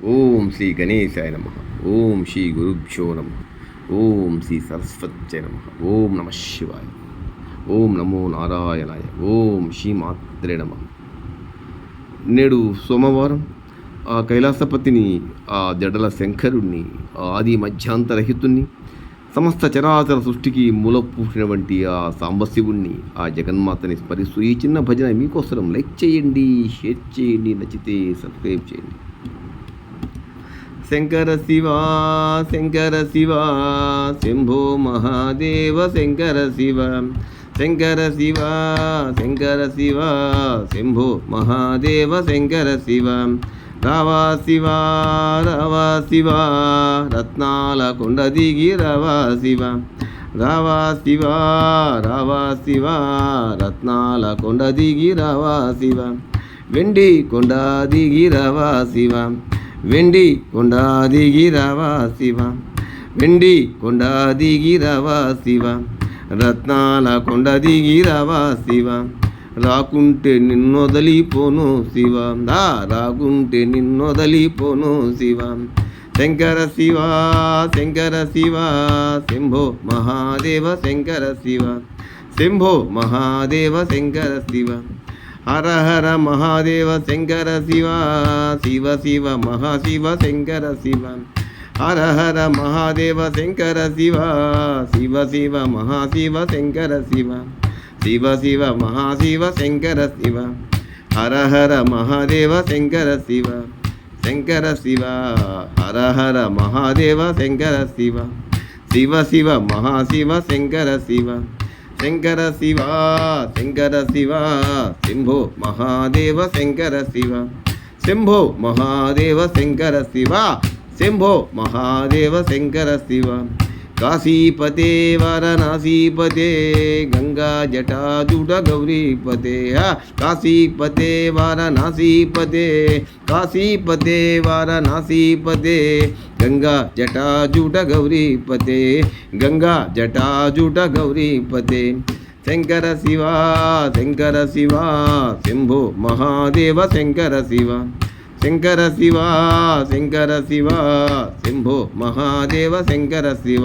ఓం శ్రీ గణేశాయ నమ. ఓం శ్రీ గురుభ్యో నమ. ఓం శ్రీ సరస్వత్యై నమ. ఓం నమ శివాయ. ఓం నమో నారాయణాయ. ఓం శ్రీ మాత్రే నమ. నేడు సోమవారం ఆ కైలాసపతిని, ఆ జడల శంకరుణ్ణి, ఆది మధ్యాంతరహితుణ్ణి, సమస్త చరాచర సృష్టికి మూలపూసినటువంటి ఆ సాంబశివుణ్ణి, ఆ జగన్మాతని స్మరిస్తూ ఈ చిన్న భజన మీకోసం. లైక్ చేయండి, షేర్ చేయండి, నచ్చితే సబ్స్క్రైబ్ చేయండి. శంకర శివ శంకర శివ శంభో మహాదేవ శంకర శివ. శంకర శివ శంకర శివ శంభో మహాదేవ శంకర శివ. రావా శివ రావా శివ రత్నాల కొండ దిగి రావా శివ. రావా శివ రావా శివ రత్నాల కొండ దిగి రావా శివ. వెండి కొండ దిగి రావా శివ. వెండి కొండ దిగి రావా శివ. వెండి కొండ దిగి రావా శివ. రత్నాల కొండ దిగి రావా శివ. రాకుంటే నిన్నొదలిపోను శివ. రాకుంటే నిన్నొదలిపోను శివ. శంకర శివ శంకర శివ శంభో మహాదేవ శంకర శివ. శంభో మహాదేవ శంకర శివ. హర హర మహాదేవ శంకర శివ. శివ శివ మహాశివ శంకర శివ. హర హర మహాదేవ శంకర శివ. శివ శివ మహాశివ శంకర శివ. శివ శివ మహాశివ శంకర శివ. హర హర మహాదేవ శంకర శివ. శంకర శివ హర హర మహాదేవ శంకర శివ. శివ శివ మహాశివ శంకర శివ. శంకర శివ శంకర శివ శంభో మహాదేవ శంకర శివ. శంభో మహాదేవ శంకర శివ. శంభో మహాదేవ శంకర శివ. కాశీపతే వారణాసీపతే గంగా జటాజుట గౌరీపతే. కాశీపతే వారణాసీపతే. కాశీపతే వారణాసీపతే గంగా జటాజుట గౌరీపతే. గంగా జటాజుట గౌరీపతే. శంకర శివ శంకర శివ శంభో మహాదేవ శంకర శివ. శంకర శివ శంకర శివ శంభో మహాదేవ శంకర శివ.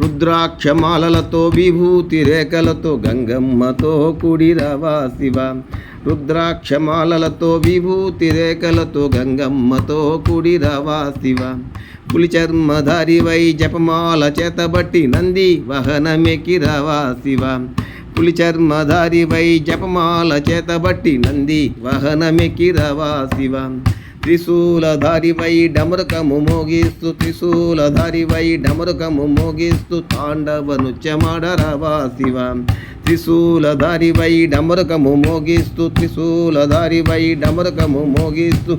రుద్రాక్షమాలలతో విభూతి రేఖలతో గంగమ్మతో కూడి రావా శివ. రుద్రాక్షమాలలతో విభూతి రేఖలతో గంగమ్మతో కూడి రావా శివ. పులి చర్మధారివై జపమాల చేతబట్టి నంది వాహనమెక్కి రావా శివ. పులి చర్మధారివై జపమాల చేతబట్టి నంది వాహనమెక్కి రావా శివ. త్రిశూలధారివై డమరుకము మోగిస్తూ. త్రిశూలధారివై డమరుకము మోగిస్తూ తాండవ నృత్యమాడ రావా శివ. త్రిశూలధారివై డమరుకము మోగిస్తూ. త్రిశూలధారివై డమరుకము మోగిస్తూ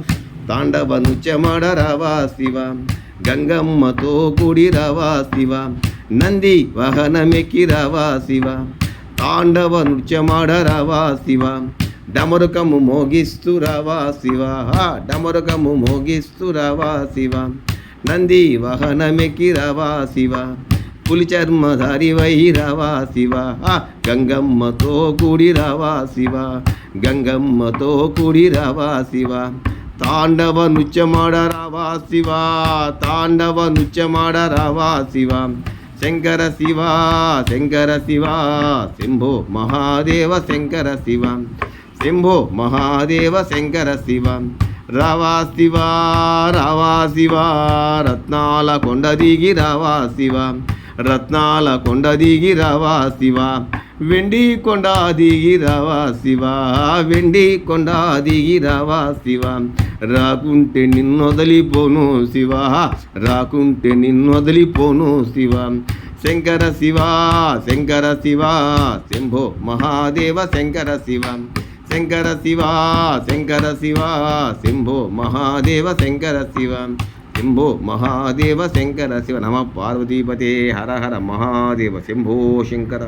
తాండవ నృత్యమాడ రావా శివ. గంగమ్మతో కూడి రావా శివ. నంది వాహనమెక్కి రావా శివ. తాండవ నృత్యమాడ రావా శివ. డమరుకము మోగిస్తూ రావా శివ. డమరుకము మోగిస్తూ రావా శివ. నంది వాహనమెక్కి రావా శివ. పులి చర్మధారివై రావా శివ. గంగమ్మతో కూడి రావా శివ. గంగమ్మతో కూడి రావా శివ. తాండవ నృత్యమాడ రావా శివ. తాండవ నృత్యమాడ రావా శివ. శంకర శివ శంకర శివ శంభో మహాదేవ శంకర శివ. శంభో మహాదేవ శంకర శివ. రావా శివ రావా శివ రత్నాల కొండ దిగి రావా శివ. రత్నాల కొండ దిగి రావా శివ. వెండి కొండ దిగి రావా శివ. వెండి కొండ దిగి రావా శివ. రాకుంటే నిన్నొదలిపోను శివ. రాకుంటే నిన్నొదలిపోను శివ. శంకర శివ శంకర శివ శంభో మహాదేవ శంకర శివ. శంకర శివ శంకర శివ శంభో మహాదేవ శంకర శివ. శంభో మహాదేవ శంకర శివ. నమ పార్వతీపతే. హర హర మహాదేవ. శంభో శంకర.